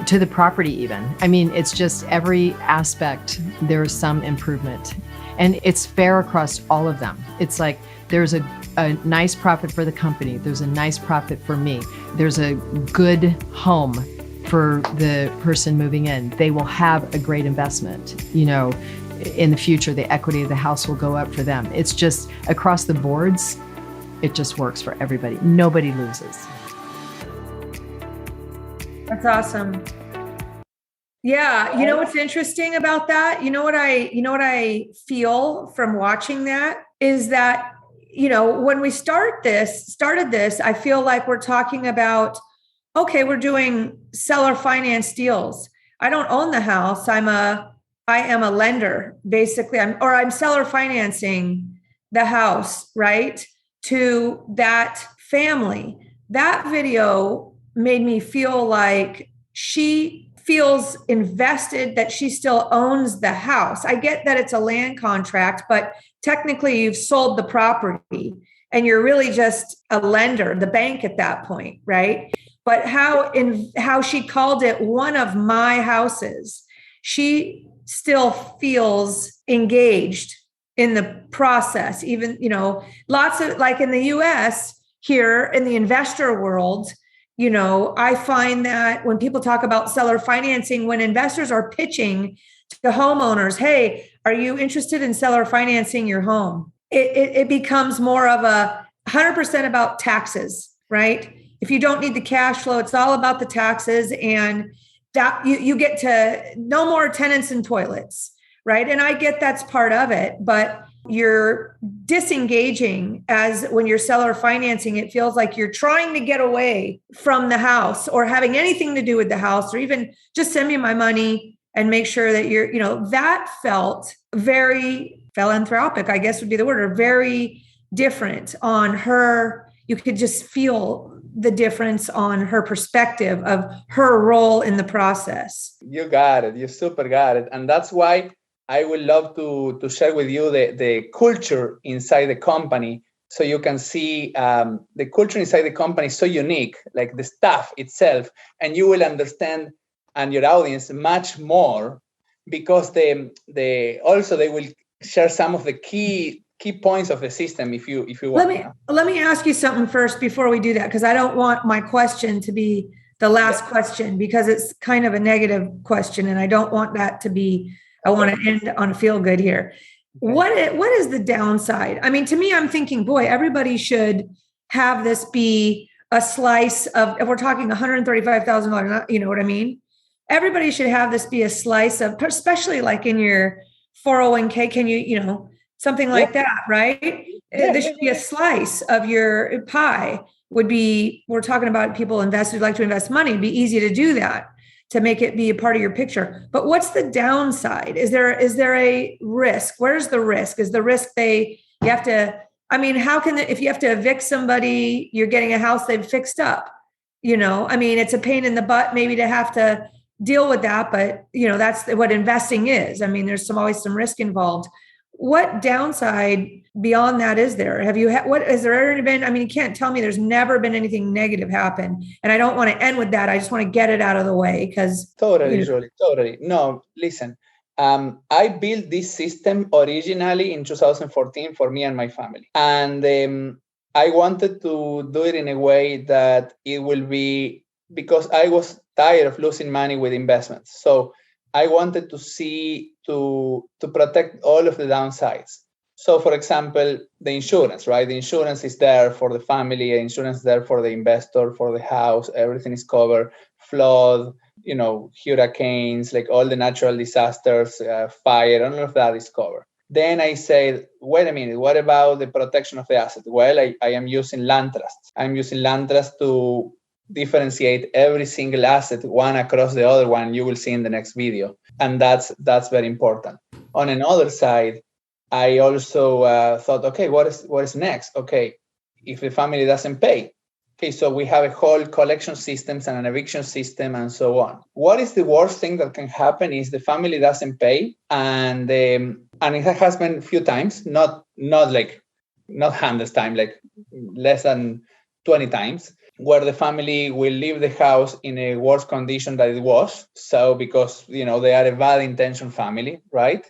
to the property even. I mean, it's just every aspect, there's some improvement, and it's fair across all of them. It's like there's a nice profit for the company. There's a nice profit for me. There's a good home for the person moving in. They will have a great investment. In the future, the equity of the house will go up for them. It's just across the boards, it just works for everybody. Nobody loses. That's awesome. Yeah. You know what's interesting about that? You know what I feel from watching that is that, when we started this, I feel like we're talking about, okay, we're doing seller finance deals. I don't own the house. I am a lender, basically. I'm seller financing the house, right, to that family. That video made me feel like she feels invested, that she still owns the house. I get that it's a land contract, but technically you've sold the property and you're really just a lender, the bank at that point, right? But how she called it one of my houses, she still feels engaged in the process. Even, lots of, like in the US here in the investor world, I find that when people talk about seller financing, when investors are pitching to homeowners, hey, are you interested in seller financing your home? It becomes more of 100% about taxes, right? If you don't need the cash flow, it's all about the taxes, and that you get to no more tenants and toilets, right? And I get that's part of it, but you're disengaging as when you're seller financing, it feels like you're trying to get away from the house or having anything to do with the house, or even just send me my money and make sure that that felt very philanthropic, I guess would be the word, or very different on her. You could just feel the difference on her perspective of her role in the process. You got it. You super got it. And that's why I would love to share with you the culture inside the company, so you can see the culture inside the company is so unique, like the staff itself, and you will understand, and your audience, much more, because they will share some of the key points of the system if you want. Let me ask you something first before we do that, because I don't want my question to be the last question, because it's kind of a negative question, and I don't want that to be. I want to end on a feel good here. Okay. What is the downside? I mean, to me, I'm thinking, boy, everybody should have this be a slice of, if we're talking $135,000, you know what I mean? Everybody should have this be a slice of, especially like in your 401k, can you, something like that, right? This should be a slice of your pie. We're talking about people who like to invest money. It'd be easy to do that, to make it be a part of your picture. But what's the downside? Is there a risk? Where's the risk? Is the risk if you have to evict somebody, you're getting a house they've fixed up, it's a pain in the butt maybe to have to deal with that, but that's what investing is. I mean, there's always some risk involved. What downside beyond that is there? Has there ever been? I mean, you can't tell me there's never been anything negative happen. And I don't want to end with that. I just want to get it out of the way, because totally. No, listen. I built this system originally in 2014 for me and my family, and I wanted to do it in a way that it will be, because I was tired of losing money with investments. So I wanted to protect all of the downsides. So, for example, the insurance, right? The insurance is there for the family, the insurance is there for the investor, for the house, everything is covered. Flood, hurricanes, like all the natural disasters, fire, all of that is covered. Then I say, wait a minute, what about the protection of the asset? Well, I am using land trust. I'm using land trust to differentiate every single asset, one across the other one, you will see in the next video. And that's very important. On another side, I also thought, okay, what is next? Okay, if the family doesn't pay, okay, so we have a whole collection systems and an eviction system and so on. What is the worst thing that can happen is the family doesn't pay, and it has been a few times, not hundreds times, like less than 20 times, where the family will leave the house in a worse condition than it was. So because, they are a bad intention family, right?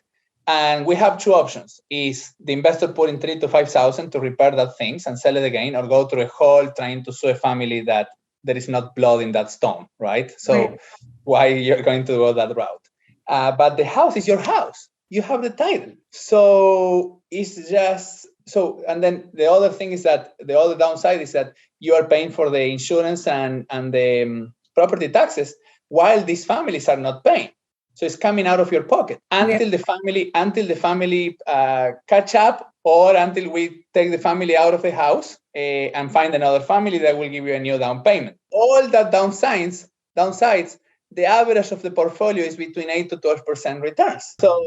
And we have two options: is the investor putting $3,000 to $5,000 to repair that things and sell it again, or go through a whole trying to sue a family that there is not blood in that stone, right? So why you're going to go that route? But the house is your house. You have the title. So it's just so. And then the other thing is that the other downside is that you are paying for the insurance and the property taxes while these families are not paying. So it's coming out of your pocket until the family catch up, or until we take the family out of the house and find another family that will give you a new down payment. All that downsides, the average of the portfolio is between 8 to 12% returns. So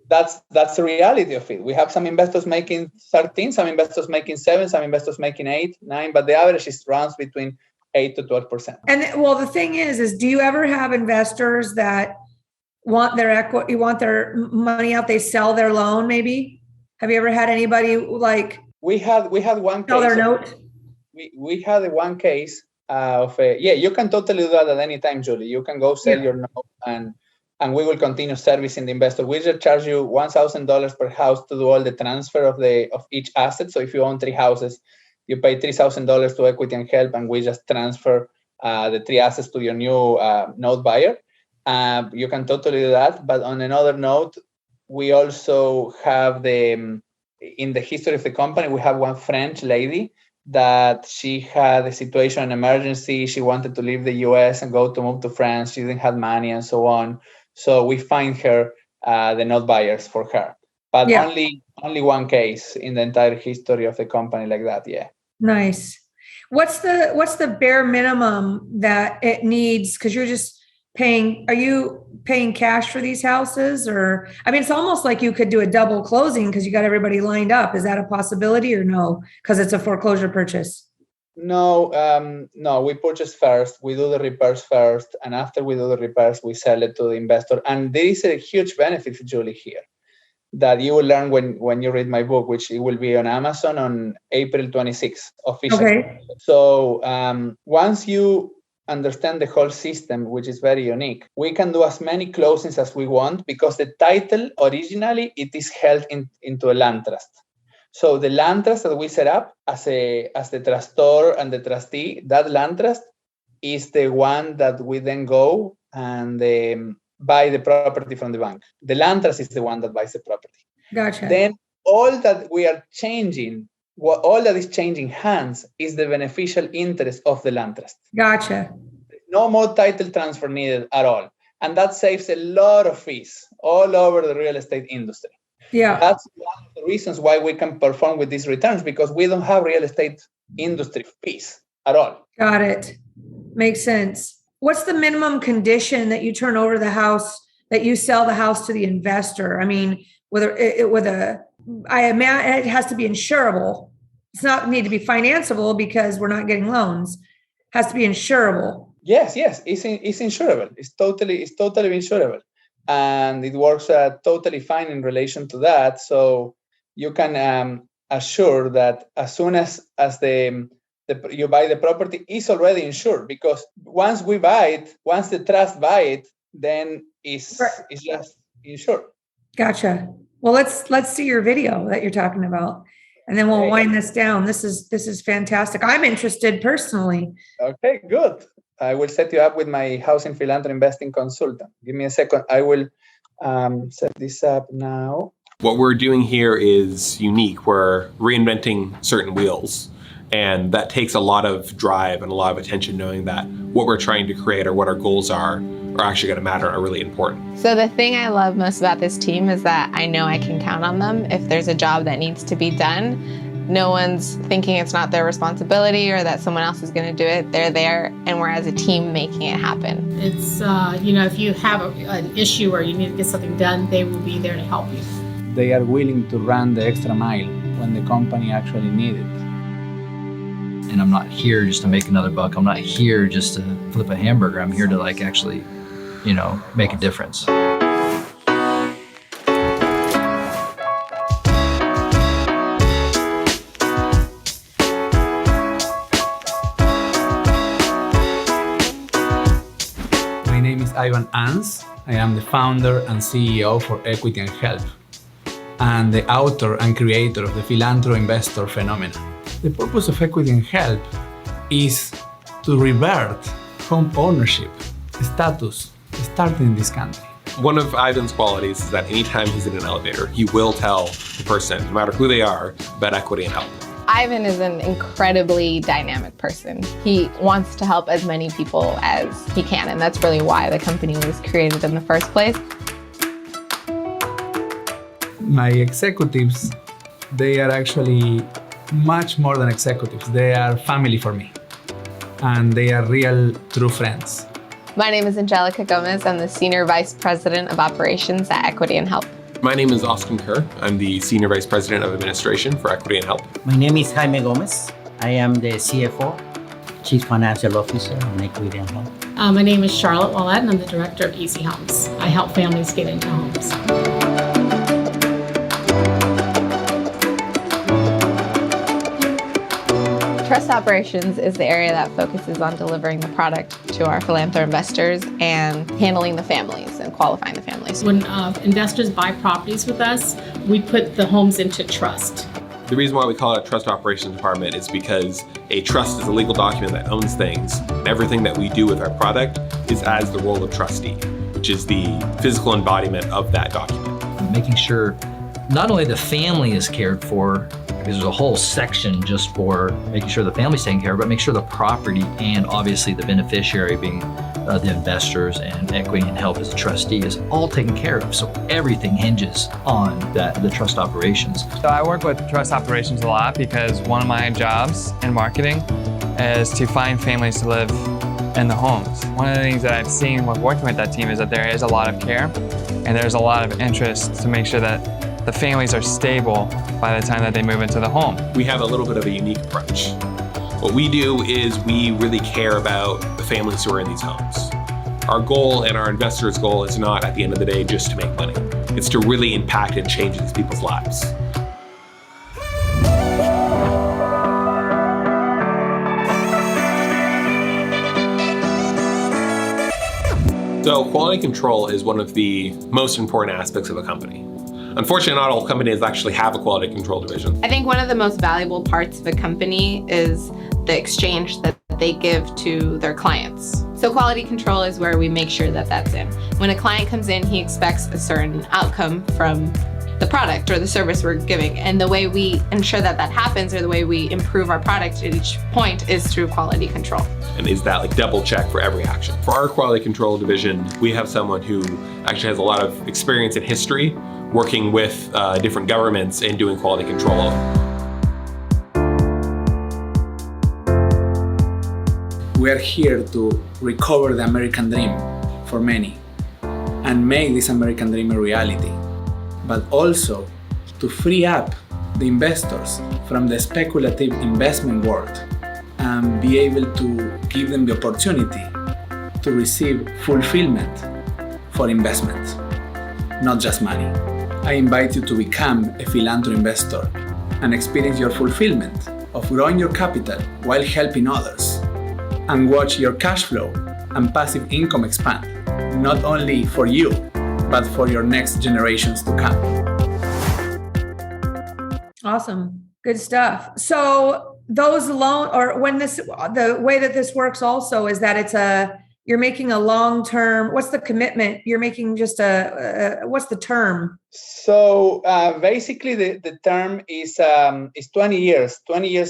that's the reality of it. We have some investors making 13, some investors making 7, some investors making 8, 9, but the average runs between 8 to 12%. And well, the thing is do you ever have investors that want their equity, want their money out, they sell their loan maybe? Have you ever had anybody like we had one sell case their note? We had one case you can totally do that at any time, Julie. You can go sell your note and we will continue servicing the investor. We just charge you $1,000 per house to do all the transfer of each asset. So if you own 3 houses, you pay $3,000 to Equity and Help, and we just transfer the 3 assets to your new note buyer. You can totally do that. But on another note, we also have in the history of the company, we have one French lady that she had a situation, an emergency. She wanted to leave the US and move to France. She didn't have money and so on. So we find her the note buyers for her. But only one case in the entire history of the company like that. Yeah. Nice. What's the bare minimum that it needs? Because you're just are you paying cash for these houses? Or, I mean, it's almost like you could do a double closing because you got everybody lined up. Is that a possibility or no? Because it's a foreclosure purchase. No, we purchase first. We do the repairs first. And after we do the repairs, we sell it to the investor. And there is a huge benefit, Julie, here that you will learn when you read my book, which it will be on Amazon on April 26th officially. Okay. So once you understand the whole system, which is very unique, we can do as many closings as we want because the title originally it is held into a land trust. So the land trust that we set up as the trustor and the trustee, that land trust is the one that we then go and buy the property from the bank. The land trust is the one that buys the property. Gotcha. Then all that we are changing, all that is changing hands is the beneficial interest of the land trust. Gotcha. No more title transfer needed at all. And that saves a lot of fees all over the real estate industry. Yeah. That's one of the reasons why we can perform with these returns, because we don't have real estate industry fees at all. Got it. Makes sense. What's the minimum condition that you turn over the house, that you sell the house to the investor? I mean, it has to be insurable. It's not need to be financeable because we're not getting loans. It has to be insurable. Yes, it's insurable. It's totally insurable, and it works totally fine in relation to that. So you can assure that as soon as you buy the property, it's already insured, because once we buy it, once the trust buy it, then it's just insured. Gotcha. Well, let's see your video that you're talking about, and then we'll wind this down. This is fantastic. I'm interested personally. Okay, good. I will set you up with my house in Philanthro Investing consultant. Give me a second. I will set this up now. What we're doing here is unique. We're reinventing certain wheels. And that takes a lot of drive and a lot of attention, knowing that what we're trying to create or what our goals are are actually going to matter and are really important. So the thing I love most about this team is that I know I can count on them. If there's a job that needs to be done, no one's thinking it's not their responsibility or that someone else is going to do it. They're there, and we're as a team making it happen. It's, if you have an issue or you need to get something done, they will be there to help you. They are willing to run the extra mile when the company actually needs it. And I'm not here just to make another buck. I'm not here just to flip a hamburger. I'm here to actually, make a difference. My name is Ivan Ans. I am the founder and CEO for Equity and Help, and the author and creator of the Philanthro Investor phenomenon. The purpose of Equity and Help is to revert home ownership status starting in this country. One of Ivan's qualities is that anytime he's in an elevator, he will tell the person, no matter who they are, about equity and help. Ivan is an incredibly dynamic person. He wants to help as many people as he can, and that's really why the company was created in the first place. My executives, they are actually much more than executives. They are family for me, and they are real, true friends. My name is Angelica Gomez. I'm the Senior Vice President of Operations at Equity and Help. My name is Austin Kerr. I'm the Senior Vice President of Administration for Equity and Help. My name is Jaime Gomez. I am the CFO, Chief Financial Officer on Equity and Help. My name is Charlotte Wallette, and I'm the Director of Easy Homes. I help families get into homes. Trust operations is the area that focuses on delivering the product to our Philanthro investors and handling the families and qualifying the families. When investors buy properties with us, we put the homes into trust. The reason why we call it a trust operations department is because a trust is a legal document that owns things. Everything that we do with our product is as the role of trustee, which is the physical embodiment of that document. Making sure not only the family is cared for, because there's a whole section just for making sure the family's taken care of, but make sure the property and obviously the beneficiary being the investors and Equity and Help as a trustee is all taken care of. So everything hinges on the trust operations. So I work with trust operations a lot because one of my jobs in marketing is to find families to live in the homes. One of the things that I've seen when working with that team is that there is a lot of care and there's a lot of interest to make sure that the families are stable by the time that they move into the home. We have a little bit of a unique approach. What we do is we really care about the families who are in these homes. Our goal and our investors' goal is not, at the end of the day, just to make money. It's to really impact and change these people's lives. So quality control is one of the most important aspects of a company. Unfortunately, not all companies actually have a quality control division. I think one of the most valuable parts of a company is the exchange that they give to their clients. So quality control is where we make sure that that's in. When a client comes in, he expects a certain outcome from the product or the service we're giving. And the way we ensure that that happens, or the way we improve our product at each point, is through quality control. And is that double check for every action? For our quality control division, we have someone who actually has a lot of experience and history working with different governments and doing quality control. We are here to recover the American dream for many and make this American dream a reality, but also to free up the investors from the speculative investment world and be able to give them the opportunity to receive fulfillment for investments, not just money. I invite you to become a Philanthro investor and experience your fulfillment of growing your capital while helping others, and watch your cash flow and passive income expand, not only for you, but for your next generations to come. Awesome. Good stuff. So those loan, or when this, the way that this works also is that you're making a long-term, what's the commitment? You're making just what's the term? So basically the term is 20 years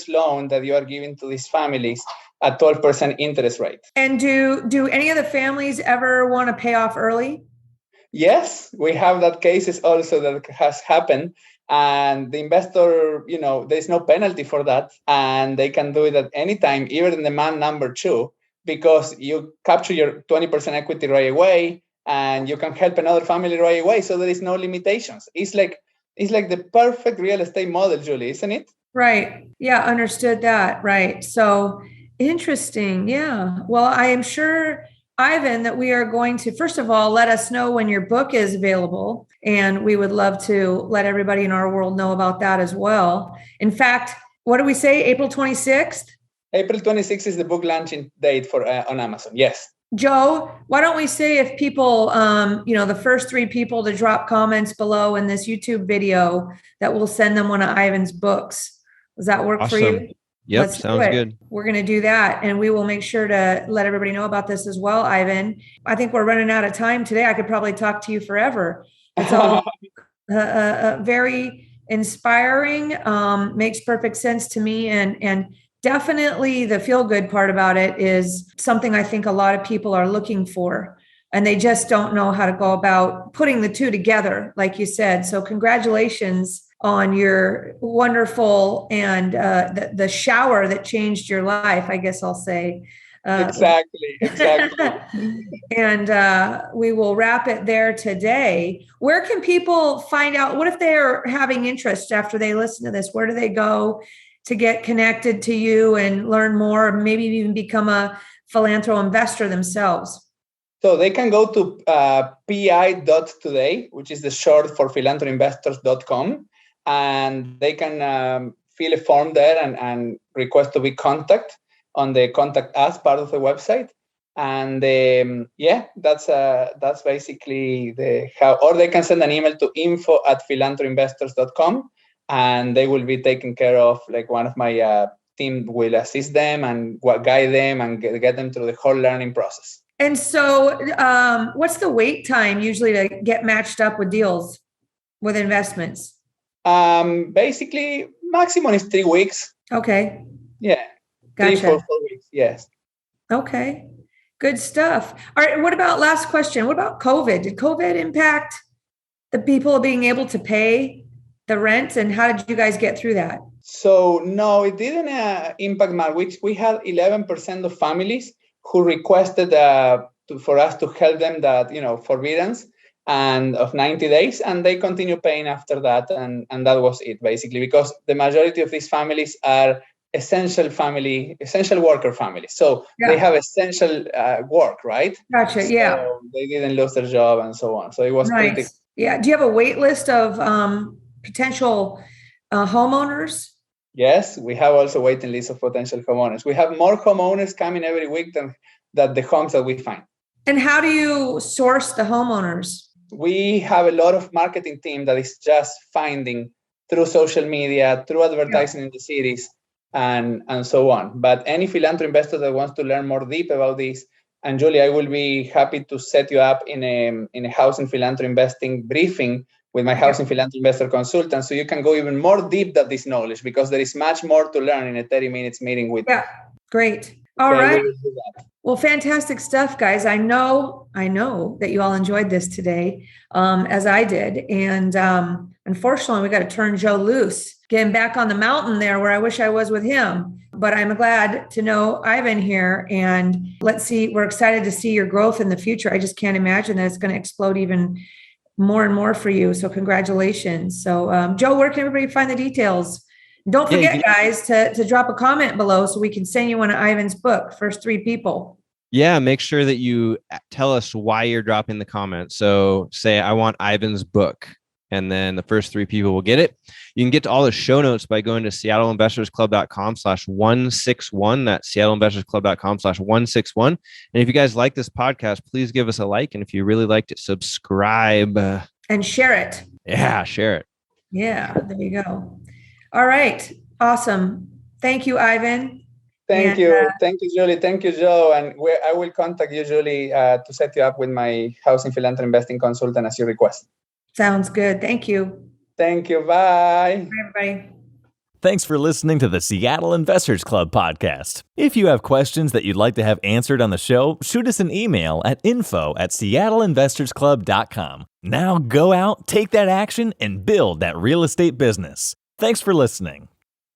loan that you are giving to these families at 12% interest rate. And do any of the families ever want to pay off early? Yes, we have that cases also that has happened. And the investor, there's no penalty for that. And they can do it at any time, even in demand number 2, because you capture your 20% equity right away and you can help another family right away. So there is no limitations. It's like the perfect real estate model, Julie, isn't it? Right. Yeah, understood that. Right. So interesting. Yeah. Well, I am sure, Ivan, that we are going to, first of all, let us know when your book is available. And we would love to let everybody in our world know about that as well. In fact, what do we say? April 26th? April 26th is the book launching date for on Amazon. Yes. Joe, why don't we say if people, the first 3 people to drop comments below in this YouTube video, that we'll send them one of Ivan's books. Does that work for you? Yep, sounds good. We're going to do that. And we will make sure to let everybody know about this as well, Ivan. I think we're running out of time today. I could probably talk to you forever. It's all very inspiring, makes perfect sense to me. And definitely the feel-good part about it is something I think a lot of people are looking for. And they just don't know how to go about putting the two together, like you said. So congratulations on your wonderful and the shower that changed your life, I guess I'll say. Exactly. And we will wrap it there today. Where can people find out? What if they're having interest after they listen to this? Where do they go to get connected to you and learn more, maybe even become a Philanthro investor themselves? So they can go to pi.today, which is the short for PhilanthroInvestors.com. And they can fill a form there and request to be contacted on the contact us part of the website. And that's basically the how. Or they can send an email to info@PhilanthroInvestors.com, and they will be taken care of. Like one of my team will assist them and guide them and get them through the whole learning process. And so, what's the wait time usually to get matched up with deals, with investments? Basically, maximum is 3 weeks. Okay. Yeah. Gotcha. 3, 4 weeks. Yes. Okay. Good stuff. All right. What about last question? What about COVID? Did COVID impact the people being able to pay the rent? And how did you guys get through that? So no, it didn't impact much. We had 11% of families who requested for us to help them that, forbearance and of 90 days, and they continue paying after that. And that was it, basically, because the majority of these families are essential worker families. So they have essential work, right? Gotcha. So yeah. They didn't lose their job and so on. So it was nice. pretty. Yeah. Do you have a wait list of potential homeowners? Yes, we have also waiting list of potential homeowners. We have more homeowners coming every week than the homes that we find. And how do you source the homeowners? We have a lot of marketing team that is just finding through social media, through advertising in the cities, and so on. But any Philanthro investor that wants to learn more deep about this, and Julie, I will be happy to set you up in a housing Philanthro investing briefing with my housing Philanthro investor consultant, so you can go even more deep than this knowledge, because there is much more to learn in a 30 minutes meeting with me. Great. All right. Well, fantastic stuff, guys. I know that you all enjoyed this today, as I did. And unfortunately, we got to turn Joe loose, get him back on the mountain there where I wish I was with him. But I'm glad to know Ivan here. And let's see, we're excited to see your growth in the future. I just can't imagine that it's going to explode even more and more for you. So congratulations. So Joe, where can everybody find the details? Don't forget, guys, to drop a comment below so we can send you one of Ivan's book, First 3 People. Yeah, make sure that you tell us why you're dropping the comment. So say, I want Ivan's book, and then the first 3 people will get it. You can get to all the show notes by going to seattleinvestorsclub.com/161. That's seattleinvestorsclub.com/161. And if you guys like this podcast, please give us a like. And if you really liked it, subscribe. And share it. Yeah, share it. Yeah, there you go. All right. Awesome. Thank you, Ivan. Thank you, Julie. Thank you, Joe. And I will contact you, Julie, to set you up with my housing Philanthro Investing consultant as you request. Sounds good. Thank you. Thank you. Bye. Bye, everybody. Thanks for listening to the Seattle Investors Club podcast. If you have questions that you'd like to have answered on the show, shoot us an email at info@seattleinvestorsclub.com. Now go out, take that action, and build that real estate business. Thanks for listening.